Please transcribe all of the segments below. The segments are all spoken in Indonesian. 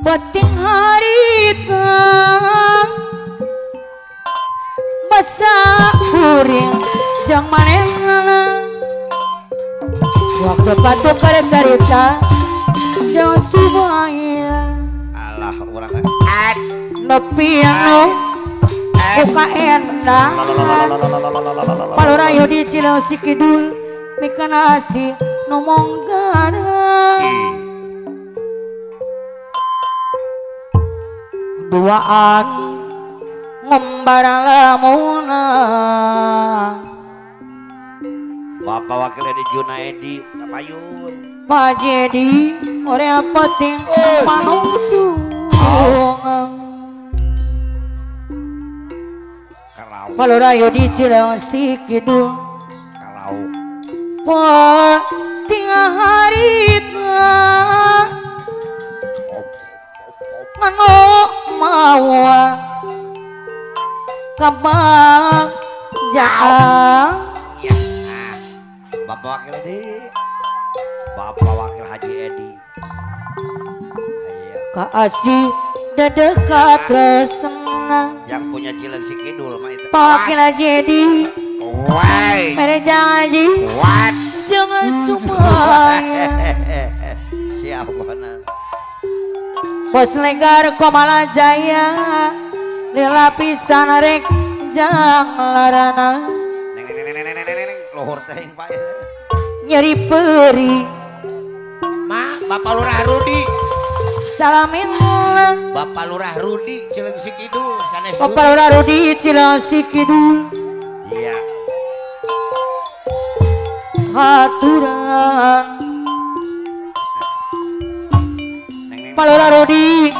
Penting harita basa kuring jang manehna waktu patuh kada carita jangan subaya alah urang nepi anu buka endang palurayo di Cilengsi Kidul mika nasi nomong gadang duaan ngombarang lamunan Bapak Wakil Edi Junaedi Kapayun Pak Jedi orang penting panuntung Karau palurayo di Cilengsi Kidul Karau penting harita anu mawa kabang jaang ya Bapak Wakil Edi Bapak Wakil Haji Edi ayo kasih dedekat resena yang punya Cilengsi Kidul mah itu Pak Wakil Haji Edi why mere jangan ji what jangan supaya siap benar Bos Legar Komala Jaya lila pisan rek jang larana neng luhur teh Pak nyeri peri Ma Bapak Lurah Rudi salamin Bapak Lurah Rudi Cilengsi Kidul sanes Bapak Lurah Rudi Cilengsi Kidul iya haturan Pak Lurah Rudi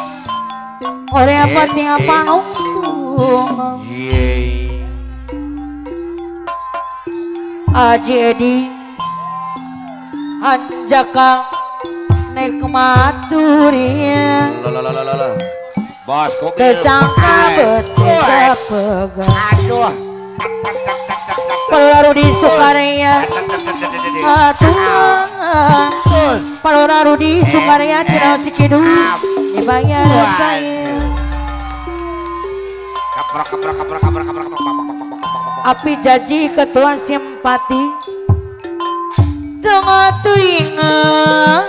orang apa tinggal panungtung Aji Edi Hanjaka nikmaturia bos kopi kesangka betul pegang aduh Pak Lurah Rudi Sukarya haturan Pak Lurah Rudi Sukarya Cilengsi Kidul dibayar saya kaprok api janji ketua simpati tengah tuingan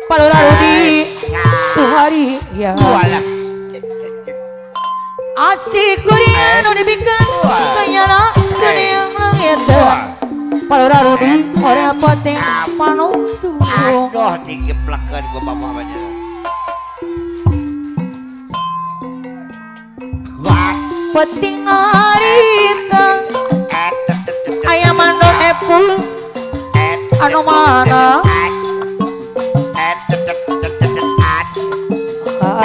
Pak Lurah Rudi tuh hari ya asik kurian udah bikin kayana yang langit Pak Lurah Rudi orang penting panuntung aduh digeplakan gua bapak aja penting harita ayam mandor epul anu mana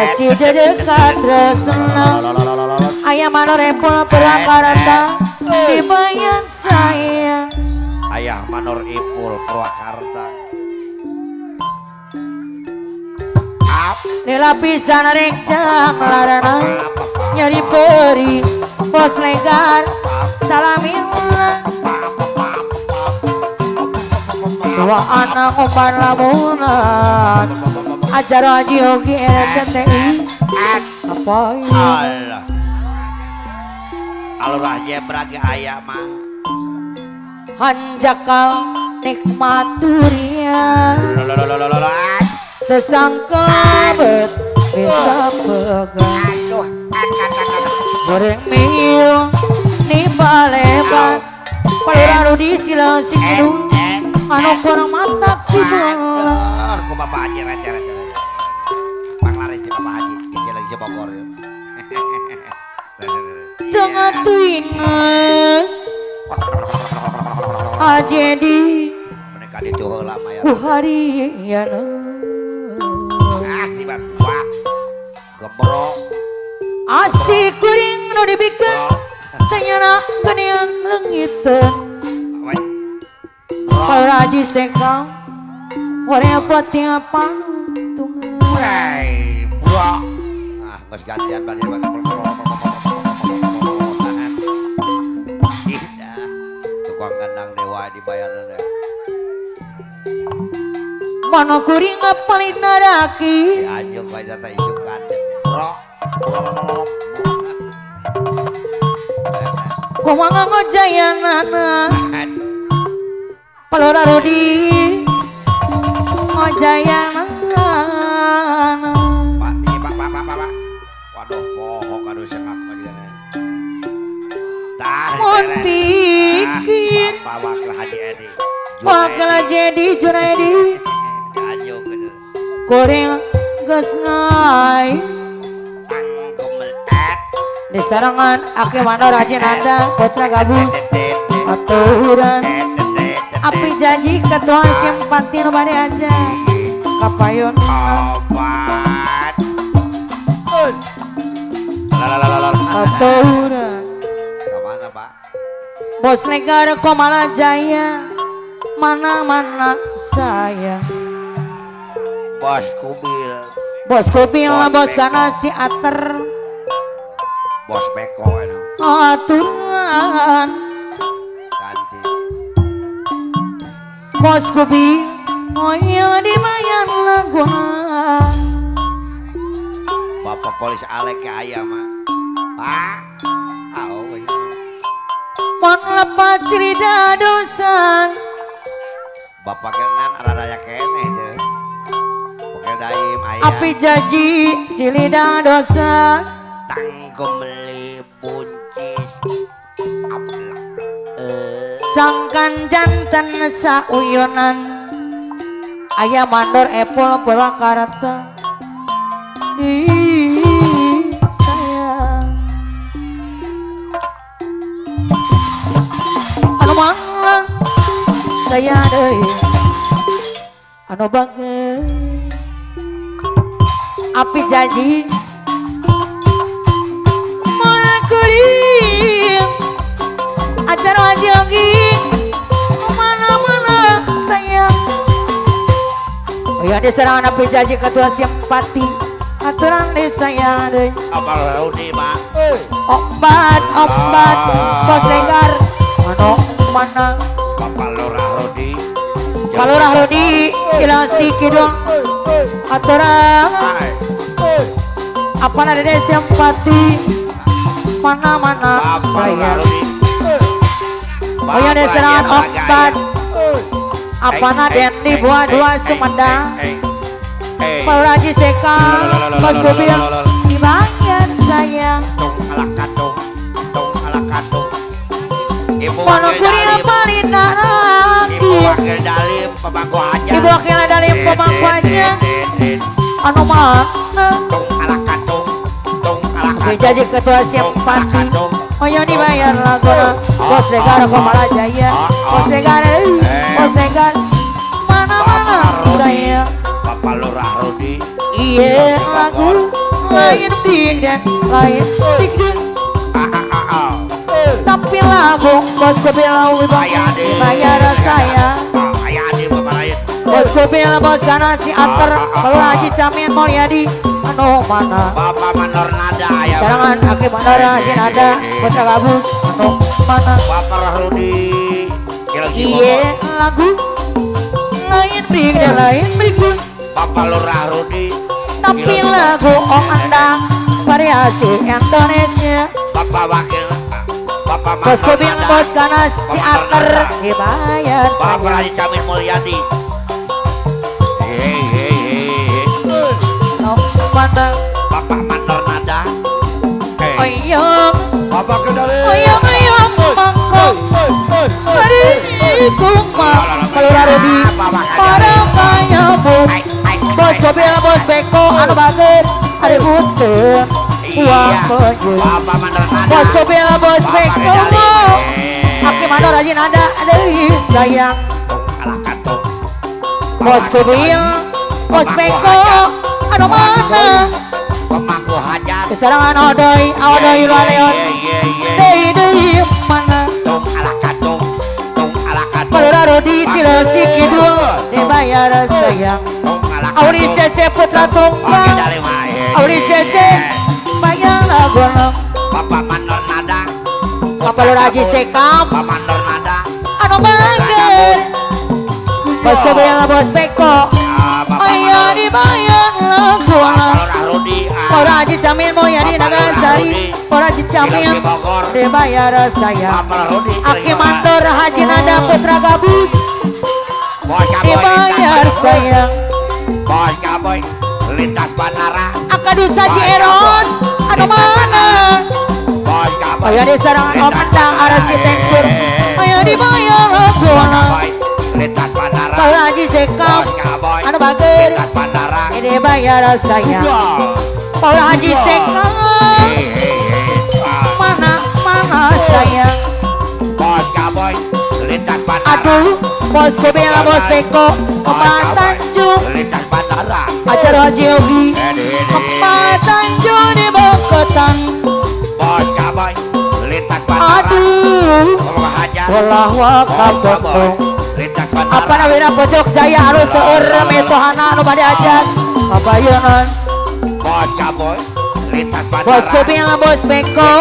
kasih dedekat resena ayam mandor epul Purwakarta dibayar saya ayah Manor Ipul Purwakarta di lapisan rek jang larana nyari peri Bos Legar salamin dua anak ngombar lamunan acara Haji Yogi RCTI apa ini Allah alurah jebrage aya mah hanjakal nikmaturia tersangka bet bisa pegang goreng mil nih balebat Pak Lurah Rudi Cilengsi Kidul anu kurang mata kibelah. Aku Bapak Haji receh. Panglaris di Bapak Haji, ini lagi si Bogor. Jangan tuingan Ajedi Mereka dituh lama ya. ku hariana Tiba wah gembrok asik kuring nu dibikeun tanyana geuning leungiteun Raji sekang horea pati pantungan Hei bro geus gantian balik tukang kandang dewa dibayar teh mana kuring paling naraki anjing bae teh isukan bro kumaha ngojayanana Palora Rudi ngojayanana Pak waduh pohok aduh sengak mah dia mun pikir Bapak Wakil Haji Edi Wakil jadi Junaidi anjing bener Korea geus ngai tanggung di sarangan Aki Mandor Haji Nanda Putra Gabus aturan api janji ketua simpati nu bade aja kapayun obat aturan kemana Pak? Bos negara Komala Jaya mana-mana saya Bos Kubil bos kubil bos Ganasi ater Bos Beko itu aturan ganti bos kubil oh iya dibayar laguna Bapak Polis Alek ke ayam mah Pak mon lepat cerita dosan Bapak kenan rada kene itu Pokoknya daim ayam api janji silida dosa tanggung beli buncis sangkan jantan sauyonan ayah mandor epol Purwakarta di sayang anu manglang saya deui anu bageus api janji mana kuring acara jogging mana-mana sayang oh ya diserangan api janji ketua simpati aturan di saya deh apa Rudi Pak obat bos lenggar mana Bapak Lurah Rudi Palurah Rudi Cilasi Kidul aturan apa ada di simpati mana-mana saya oh ya diserangan obat apa naden di buah dua Sumedang Palurah Haji Sekang bos kubil dibayar sayang tung ala katung Ibu mana Wakil kuring Dalim paling Ibu naraki Wakil Dalim pemangku aja ibu wakil dari pemangku aja anu mana tung ala katung oke jadi ketua simpati oh ya dibayar laguna bos negara Komala Jaya bos negara mana-mana saya Bapak Lurah Rudi iya lagu lain big dan lain big dan tapi lagu bos kubil dibayar saya ayah di Bapak lain bos kubil bos Ganasi anter Palurah Haji Camin Mulyadi anu mana Bapak Mandor Nada ya serangan Aki Mandor Haji Nada Putra Gabus anu mana Bapak Rudi iya lagu lain big dan lain big Bapak Lurah Rudi tapi lagu Om Andang variasi Indonesia Bapak Wakil Bapak bos Mandor kubil Nada bos Ganasi ater dibayar Bapak saya Haji Camin Mulyadi mana Bapak Mandor Nada oyong Bapak Kendali oyong mangkok hari kumah Palurah Rudi bojo Bapak mandor nada. bos kobil bos beko aki mandor rajin ada deui sayang Kalah katung. bos kobil bos beko anu mana Pemangku hajat. kesarangan odoi laleon deui mana Tung ala katung. Tung ala katung. Palura Rodi Cileusi Kidul dibayar sayang Tung ala katung. Auri Cece Putra Oke Tunggal dari mana? Auri Cece bayar golong Bapak mandor nada. Palura Haji Sekam Bapak mandor nada. anu bager bos kobil bos beko aya dibayar golong Palura Haji Jamil Moyadi Nagasari Palura Haji Jamil dibayar sayang Aki Mandor Haji Nada Putra Gabus dibayar sayang Bos kaboy lintas bandara. Akadus Haji Eron anu mana Bos kaboy. aya di sarangan Om Endang Arasi Tengkur aya dibayar golong Lintas bandara. Palura Haji Sekam Bos kaboy. anu bager Lintas bandara. dibayar sayang Palura Haji Sekam mana sayang Bos kaboy lintas bandara. aduh bos kobil bos beko Oman Tanjung Lintas bandara. acara Haji Yogi Oman Tanjung di Bokotan Bos kaboy lintas bandara. aduh Bapak hajar. walah wakam Bos kaboy botong lintas bandara. apa nawira pojok jaya halus seur metohana anu bade ajan pabayeunan Bos kaboy lintas bandara. bos kobil bos beko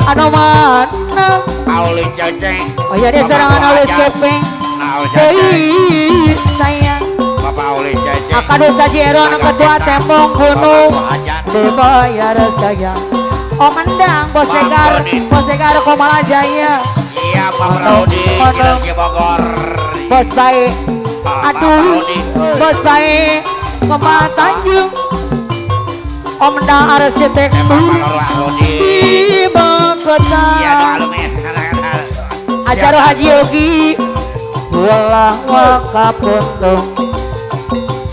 anu mana Aulin ceceng. oh ya dia serangan halus kepeng Aulin ceceng. hei sayang Bapak Aulin ceceng. Akadus Haji Eron ketua Tembong Gunung Hajar. dibayar sayang Om Endang bos Legar Komala Jaya Iya Bapak Raudi. Cilengsi Bogor. bos baik aduh bos baik Komala Tanjung Om Endang arsitektur Bapak Raudi. di Iya Bogota doa lu men. acara Haji Yogi walah wakapuntung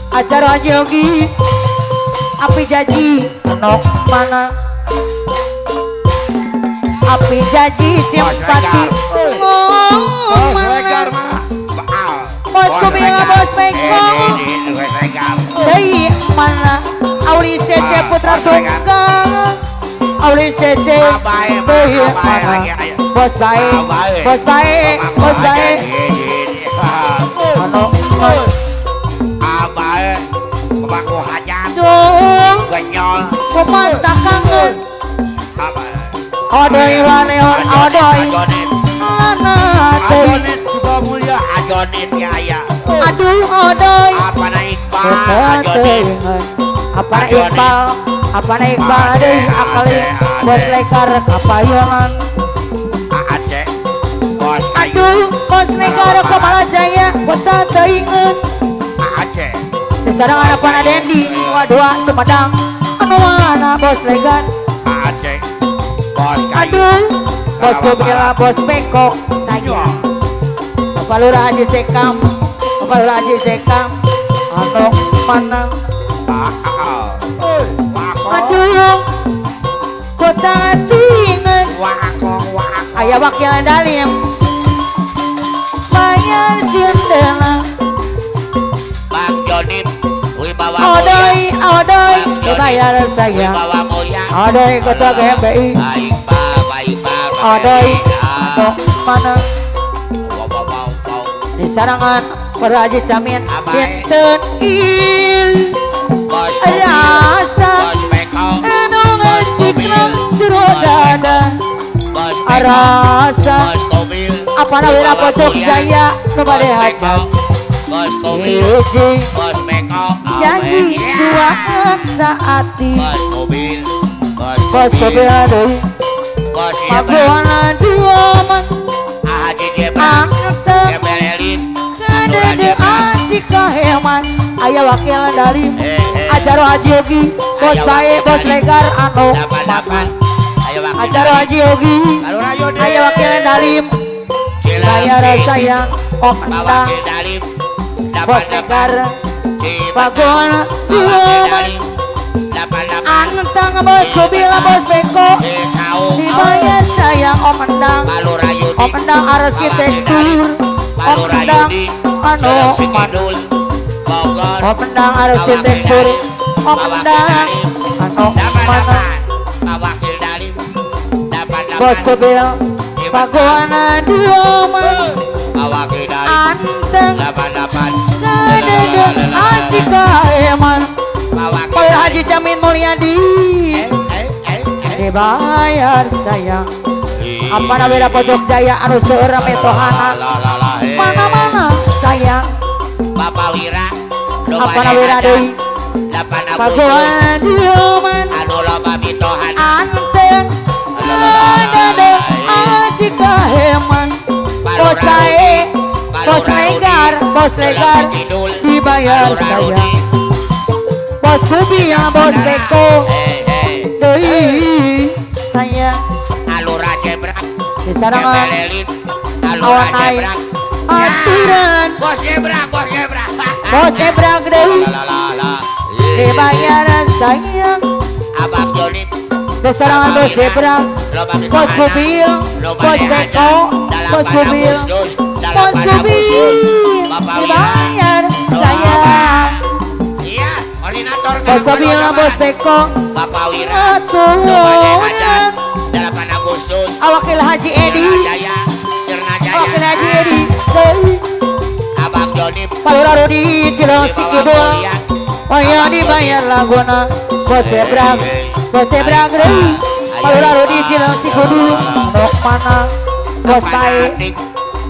acara Haji Yogi api janji nok mana api janji simpati Bos Legar mah. bos kobil bos beko dari mana Auri Cece Putra Tunggal Auri Cece dari mana bos baik bos baik bos baik anu Abae. Pemangku hajat. dong Genyol. kumanta kangen Abae. odoi laleon odoi Ajonit. mana teh Ajonit juga mulia. Ajonit ya ya. aduh odoi Apa na Iqbal? kita Ajonit. teuing apa na Iqbal deui akali bos lekar kapayangan Aceh. Bos Ayu. aduh bos lekar Komala Jaya kota teuing Aceh. sekarang ada pana Dendi dua Sumedang anu mana bos lekar Aceh. Bos Kayu. aduh bos kobil bos beko sayang Palura Haji Sekam Palura Haji Sekam anu mana aduh kota tinggal ayah wakil dalim bayar jendela Bang Jonim. Wibawa odoi dibayar sayang Wibawa Moya. odoi ketua GMBI Baik baik odoi anu mana Wow. di sarangan Palura Haji Jamin Abai. dinten il Bos rasa Bos Beko. anu ngecikna jero dada Bos rasa Bos Kobil. apa nawira pojok jaya nu bade hajat Bos Kobil. hiji Bos Beko. janji dua saati Bos Kobil. bos kobil deui Bos pagoana dua man Haji Jebel. angtep Jebel Elin. kadede asik kaheman aya wakil dalim acara Haji Yogi bos baik bos legar anu Dapan. Ayo wakil. acara Haji Yogi Lalu rayo deh. aya wakil dalim bayar sayang Om Endang Wakil Dalim. bos legar Si pagoana dua man Dalim. Dapan. angtep Anteng bosku bila bos beko dibayar sayang Om Endang. Om Endang arsitektur, Om Endang anu manul. Om Endang arsitektur, Om Endang anu manul. Bosku bil pagoana dioman anteng kadede asika eman. Pak Haji Jamin Mulyadi dibayar sayang. Apa beda pojok jaya anu seueur metohana mana-mana sayang. Bapak Wira Apa wira deui pagoana dioman anu loba mitohan anteng kadede asika eman. Bos bae, bos legar dibayar sayang. Bos kubi yang bos beko deui sayang. alura jebrak Di sarangan belelin awan naik aturan bos jebrak bos ebrak deui dibayar sayang. abang Joni Di sarangan bos ebrak bos kubil bos beko bos kubil bos kubil dibayar sayang. iya koordinator Bos kubil bos beko Bapak Wira aturan 8 Agustus awakil Haji Edi Sirna Jaya awakil Haji Edi deui abang Joni Palura Rudi Cilengsi Kidul Paya dibayar laguna bos ebrak deui Palura Rudi Cilengsi Kidul nok mana bos bae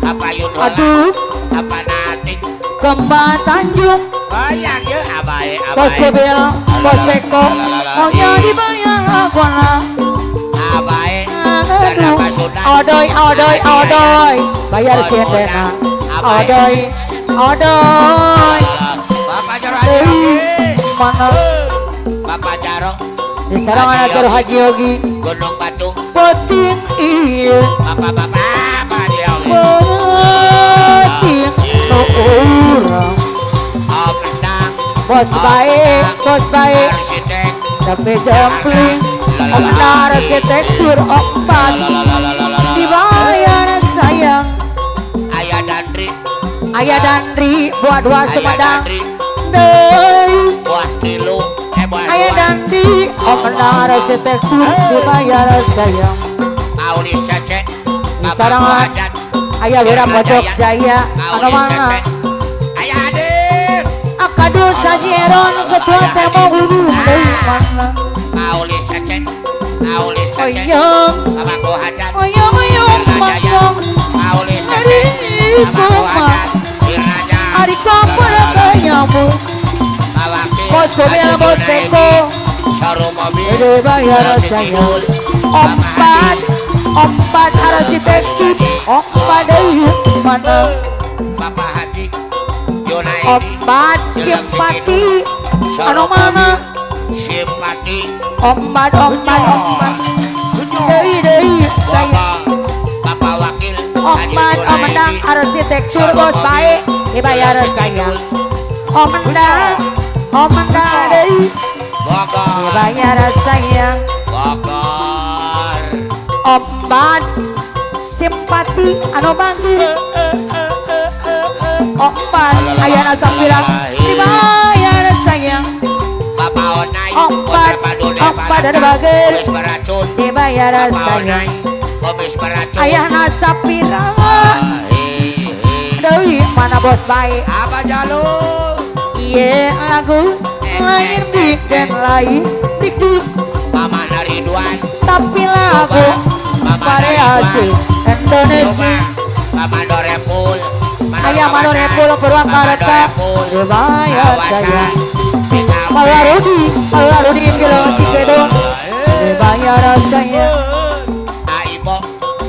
apa Yudola aduh apa Natik Kemba Tanjung bayang ya abae bos kubil bos beko paya dibayar laguna. abae Aduh, odoy, bayar siendena. Odoy. Bapak Jaro Mana? Bapak Jaro Di sarangan ajar Haji Yogi. Gunung Batu Peting iya. Bapak Haji Yogi Peting no orang. Om Endang Bos baik. arsitek Sampai jempling. Om Endang arsitektur opat. Dibayar sayang. Ayah Dandri Ayah Dandri buat Sumedang. Dandri Deui. buah tilu Ayah Dandi Om Endang arsitektur dibayar sayang. Aulis Cece Di sarangan Ayah Wira pojok jaya anu mana Ayah Adit Akadus Haji Eron ketua temo gunung deui mana Aulis Cece oyong Bapak Kohadat oyong makong Aulis Cece ari Bapak koma Kohadat Iraja ari kapur nyambung bos kubil bos beko Showroom mobil dibayar sayang. Ompat arsitektur ompat deui mana Bapak Haji Junaidi ompat simpati anu mana simpati ompat deui sayang. Bapak Wakil Ompat Om Endang arsitektur bos baik dibayar sayang. Om Endang deui Bogor dibayar sayang. Bogor Ompat simpati anu bagus ompat ayana sambilang dibayar sayang. Bapak Onai Ompat ada bagus Komis beracun dibayar Bapak sayang. Onai Komis beracun Ayahna sapirang deui mana bos baik. Apa jalur Iye lagu lain dik dan lain dik Mama Ridwan tapi lagu variasi Indonesia. Mama Dorepul Ayah Madorepul Purwakarta dibayar sayang. Palarudi Cilengsi Kedong dibayar sayang. Aibo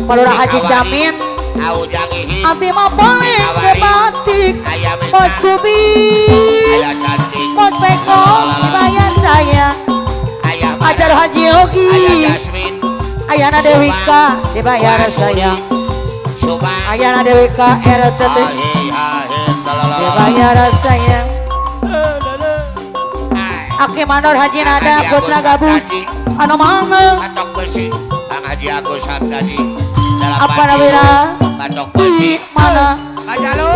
Palura Haji Jamin Aujang Ihi abdi mah paling kebatik. Bos Kubi Ayah Cantik bos Beko dibayar sayang. Ayah Ajar Haji Yogi Ayah Jasmine Ayana Dewika dibayar sayang. Subang Ayana Dewika RCT dibayar sayang. Aki Mandor Haji Nada Putra Gabus anu mangga Batok besi Kang Haji Agus Hamdani apa nawira Batok besi mana Kajalu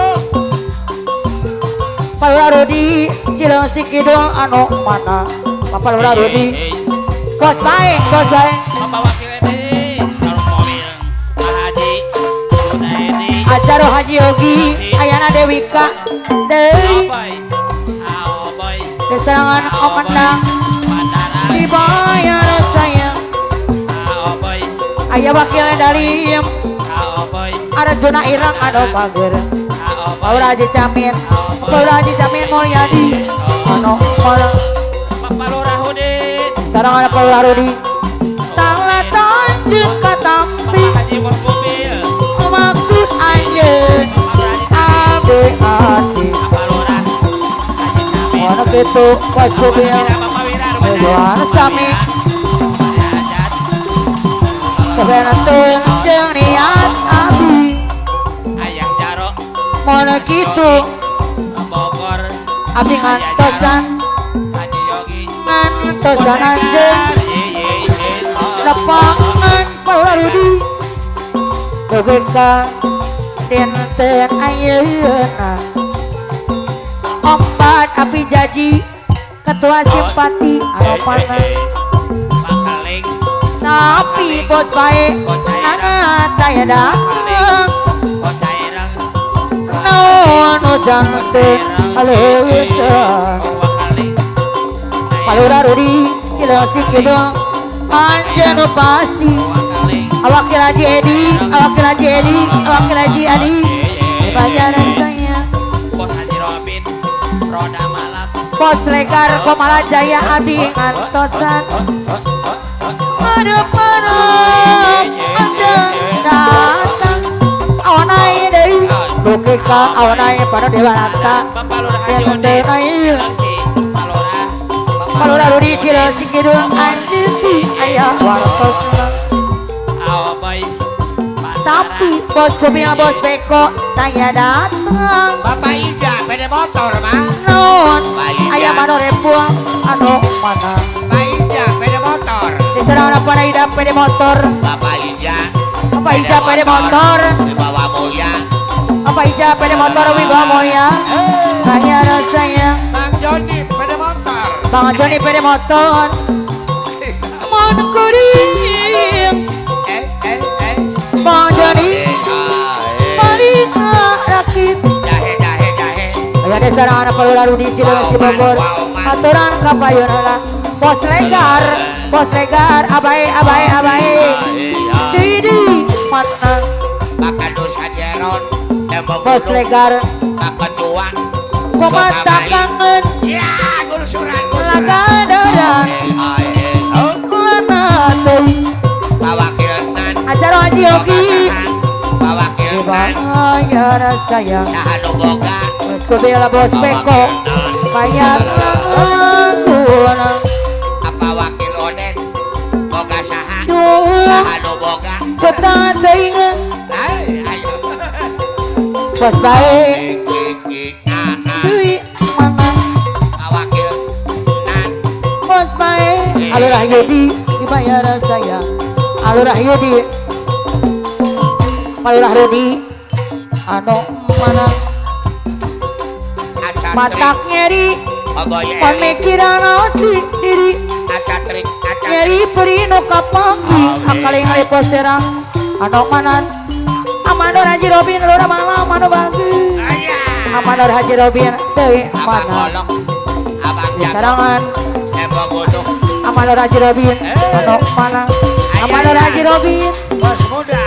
Palura Rudi Cilengsi Kidul anu mana Palura Rudi Bos baik Bapak Wakil ini Kalau mobil Pak Haji Sudah ini Ajaro Haji Yogi Ayana Dewika Dewi Boy Boy Deserangan Omendang Bandara dibayar sayang Boy Ayah wakilnya Dalim Boy ada Juna Irang ada Pager Paul Haji Camin Mulyadi anu orang Bapak Lurah Udin sekarang ada Paul Rudi tangla tanjung katampi Bapak Haji Bos Mobil maksud anjeun ade Bapak Lurah Haji Camin mana gitu pas mobil Bapak Wira Ridwan Sami Hajat kebenaran jeung niat abdi Ayah Jaro mana gitu Bogor abdi ngantosan Haji Yogi ngantosan anjeun lapangan Paul Rudi Bebeka dinten ayeuna Ompat api jaji ketua simpati anu mana Pakaling tapi bos baik anak daya datang Kocairang no janten aleusan Pakaling Palura Rudi Cilengsi Kidul anjeun pasti Pakaling Wakil Haji Edi Pajaran saya Bos Haji Robin Roda Malak Pos Legar Komala Jaya Adi ngantosan Madep datang awanai deui duke ka awanai pada Dewanata Bapak Lurah Haji Udin Cilengsi Bapak Lurah Palura Rudi Cilengsi Kidul anjeun aya wartos Boy tapi bos Kubil bos Beko saya datang Bapak Ija beda motor mah non aya mano repuang anu mana Bapak Ija beda motor diserang apa ida pede motor Bapak Ija apa ija pede motor Wibawa Mulia apa ija pede motor Wibawa Moya saya rasanya Bang Joni beda motor Bang Joni pede motor mon kuring Bang Joni Marina rakit Jahe aya diserang anak Palura Rudi Cilengsi Bogor aturan kapayun Bos Legar abai Didi mana Bakadus Hajeron Bos Legar Ketua komata kangen Ya guru surat lagadaran lana deui Pawakilan acara Haji Yogi Pawakilan dibayar sayang Sahanu Boga Bos Kubil bos Beko bayar langkuna Apa wakil Oden Boga saha dua Sahanu Boga kota deing Ayo bos baik Nah deui mana Pawakil Nan bos baik Alurah Yudi dibayar sayang Alurah Yudi Palurah Rudi anu mana matak nyeri kon mikiran si diri Acatrik nyeri perino kapanggi akali ngalipos terang anu manan Amandor Haji Robin lurah malam anu bagus Amandor Haji Robin deui Abang mana Golok Abang di Jago sarangan Ebo Gunung Amandor Haji Robin anu mana Amandor Haji Robin Bos muda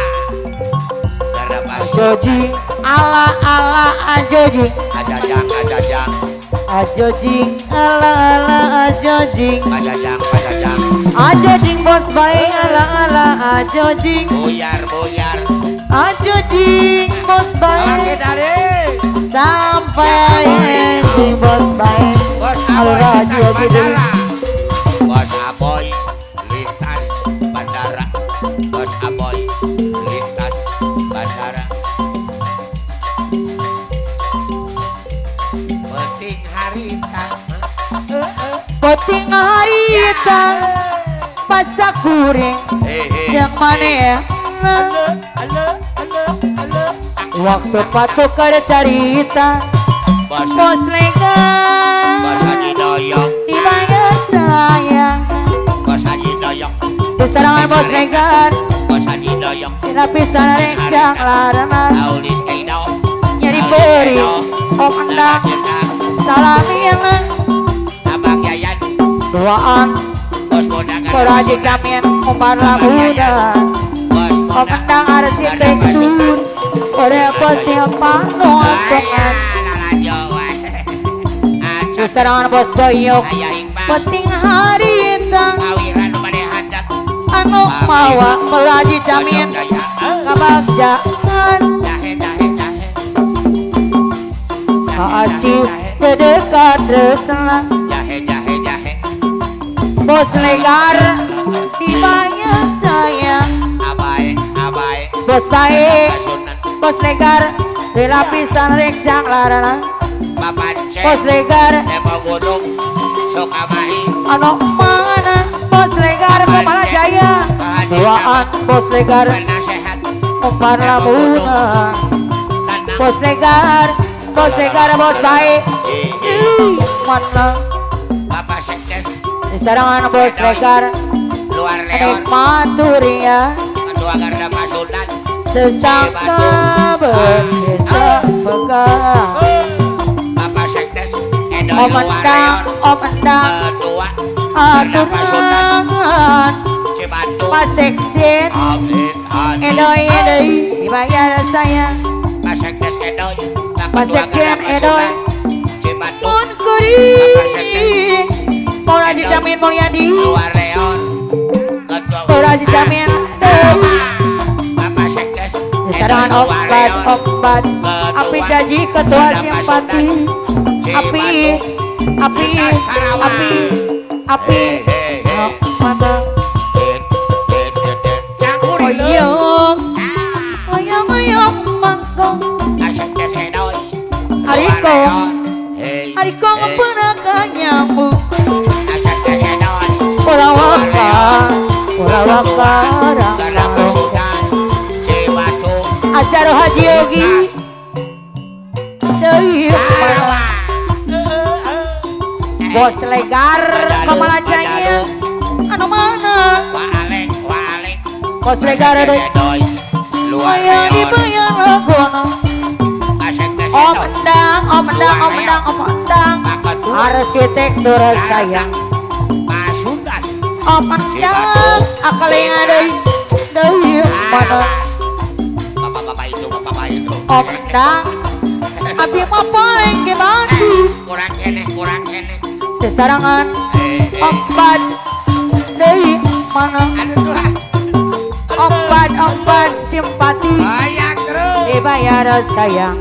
Garabas Joji ala Joji Ajajang Ajojing ala Ajojing Ajojing bos baik ala Ajojing Buyar Ajojing bos baik sampai ending bos baik Alurah Haji Yogi deui Bos Aboy lintas bandara Bos Aboy lintas bandara penting harita Poting harita pasak kuring yang mana ya? Waktu patukar cerita bos legar Bos Haji Doyong dibayar sayang Bos Haji Doyong di serangan bos legar Bos Haji Doyong di lapisan renggang larangan Aulis Kaido nyari beri om endang salamian Abang Yayan doaan Bos Bodakan Koraji Camin Umar Lamuda Bos om endang arsitektur Korea poti panotongan di serangan bos boyok penting hari intang anu mawa Koraji Camin kabagjangan kasih dedekat resela bos legar dibayar sayang bos baik bos legar di lapisan rekjang larana bos legar anu mana bos legar Kepala Jaya doaan bos legar Umar Lamuda bos legar bos baik mana serangan bos legar Maturia sesangka bersisa pegang om endang aturan Pak Sekjen Edoy dibayar sayang Pak Sekjen Edoy Mun Kuri Koraji Camin Mulyadi Koraji Camin serangan obat api janji ketua simpati api mana oyong mangkong hariko ngepenaka nyambung Purawaka acara Haji Yogi bos legar Kepala Jaya anu mana bos legar ayah dibayar lagono om endang arsitektur sayang om endang akaling ada dari mana om endang abi mah paling dibantu kurang kene sesarangan obat dari mana obat simpati dibayar sayang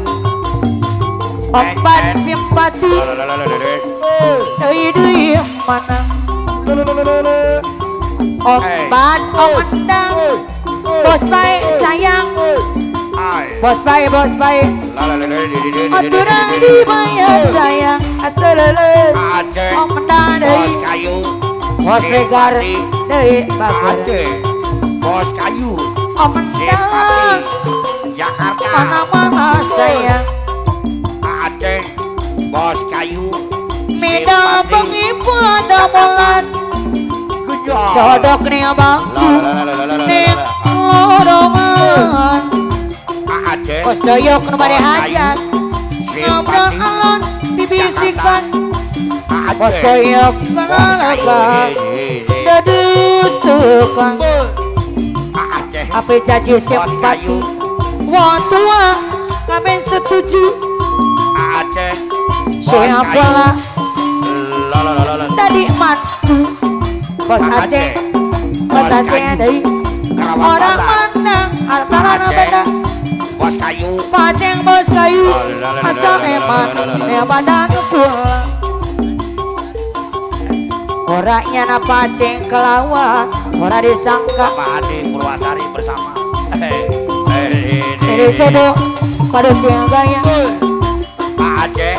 obat simpati dari mana obat endang bos baik sayang bos baik aturan dibayar sayang atelele om endang dari bos legar dari bagus bos kayu om endang Jakarta mana sayang Aceh bos kayu Medan pengipul damelan sodok nih abangku nih lorongan Aceh bos doyok nu bade hajat ngobrol alon bibisikan bos doyok kenalakan dedusukan Aceh api caci simpati wong tua kami setuju Aceh siapalah tadi mantu bos Aceh dari orang mana antara beda bos kayu paceng bos kayu asal eman ya badan pulang orangnya na paceng kelawat orang disangka Pak Adi Purwasari bersama dari jodoh pada siang gaya Pak Aceh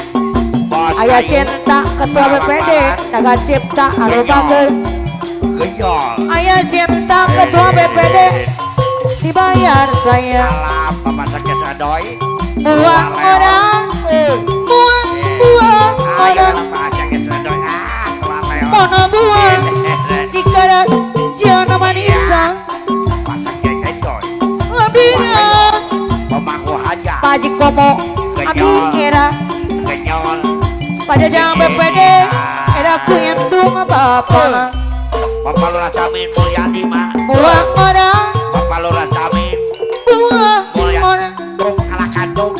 bos Ayah Sinta Ketua BPD Naga Cipta anu bagel Gejol. Ayah Sinta Ketua BPD dibayar saya Salam pemasak sadoy. buang orang buang orang Pemasak sadoy. Kelaleo. mana buang di karat Ciana Manisa Masak gejol. Abina Pemangku haja. Paji Komo Abi era Gejol. Pajajang BPD era kuyendung bapak Bapak Lurah Camin Mulyadi mah. buang orang Bapak Lurah Camin. buang orang Tung ala kandung.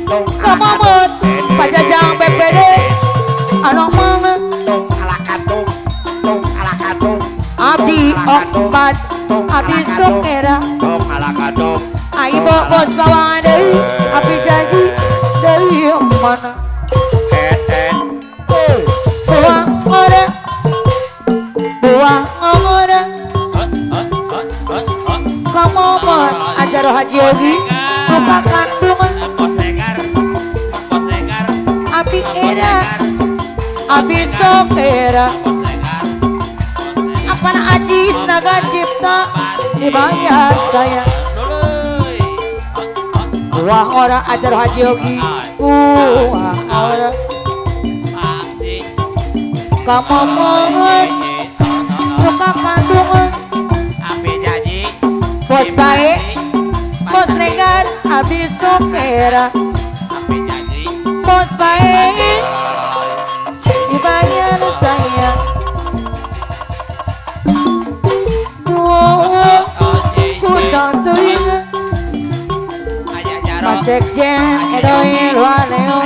Tung ala Kamamot kandung. Pajajang BPD anak mana Tung ala kandung. Tung ala kandung. Abdi Okbat Abdi Sokera Tung ala kandung. Aibo bos bawang deui Abdi janji deui mana buang orang buang orang Kamamot Ajaro Haji Yogi buka kandungan Abdi era Abdi Sokera Apana Ajis Naga Cipta dibayar saya buang orang Ajaro Haji Yogi buang orang Kamamot buka kandungan bos baik bos negar Abdi Sokera bos baik dibayar saya kuda tuinga masek jen edoi luaneo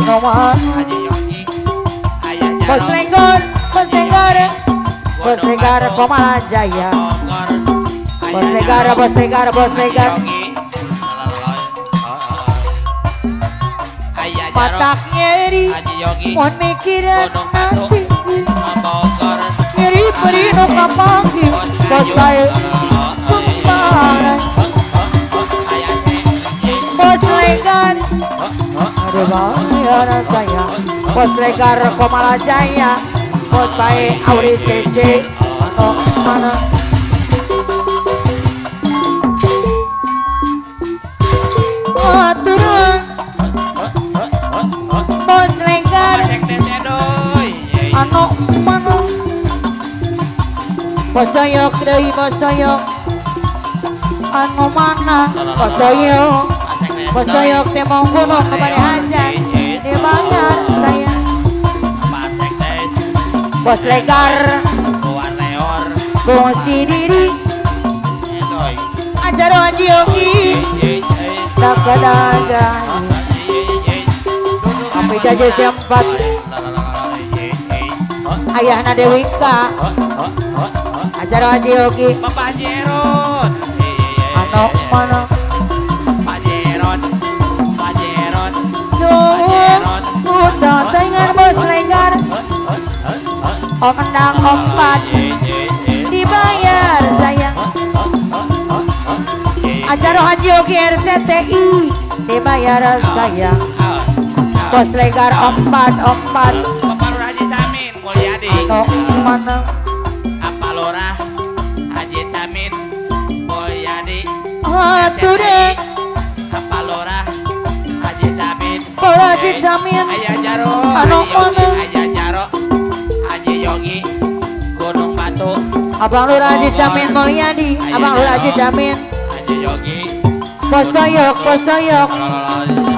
nomor bos lenggor bos negar Komala Jaya bos negar matak nyeri mon mikiran nasi nyeri perino kapanggi bos baik kembaran bos legar aduh bayar saya bos legar Komala Jaya bos baik Auri CC oh mana aturan bos legar anu mana bos doyok deui bos doyok anu mana bos doyok teh mau gunung kembali hajat dibayar saya bos legar kunci diri Ajaro Haji Yogi tak ada Api jaja sempat ayahna Dewika Ajaro Haji Yogi Bapak Jeron anak mana udah dengan bos legar om endang ompat dibayar sayang Ajaro Haji Yogi RCTI dibayar sayang bos legar ompat Bapak Lurah Haji Camin Mulyadi anak mana Apa Lurah Haji Camin Mulyadi aturan Apa Lurah Haji Camin Haji Camin Ayah Jaro Anu Haji Yogi mana? Ayah Jaro Haji Yogi Gunung Batu Abang Lurah Haji Camin Mulyadi Abang Lurah Haji Camin Haji Yogi bos doyok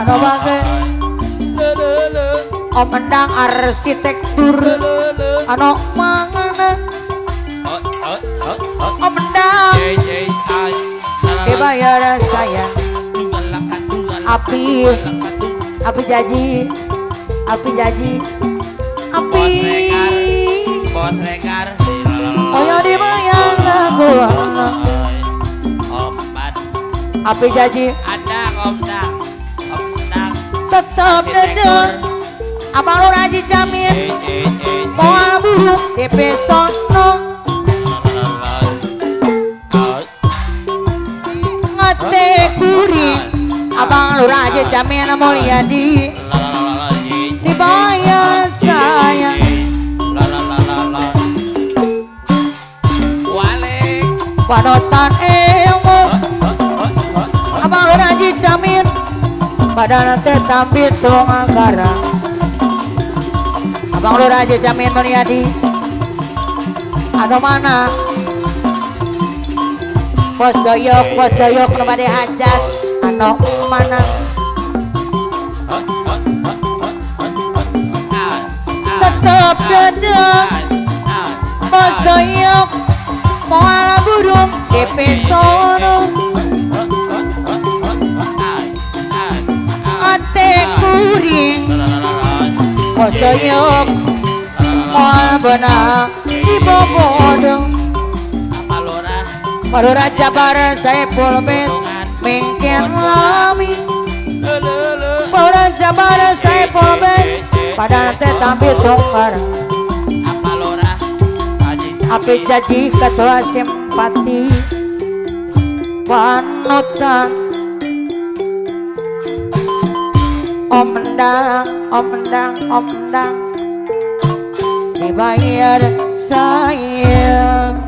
anu bae om endang arsitektur anu mangana om endang dibayar saya api jaji Bos Rekar oyo dibayar lagu Ompat api jaji Omdang tetap dedeng Abang Lurah Haji Camin moal buruk DP sono ngate kuring Abang Lurah Haji Camin Mulyadi dibayar panutan ilmu Abang Lur Haji Jamil pada nanti tampil tung angkara Abang Lur Haji Jamil Mulyadi aduh mana Bos doyok kepada hajat anu mana tetap dedek Bos doyok moala burung di pesono ate kuring Bos doyok moala benang di bobodong Palura Jabar Saiful Bet mingkir lami Palura Jabar Saiful Bet pada nanti tampil tongkar api janji ketua simpati panutan om mendang dibayar sayang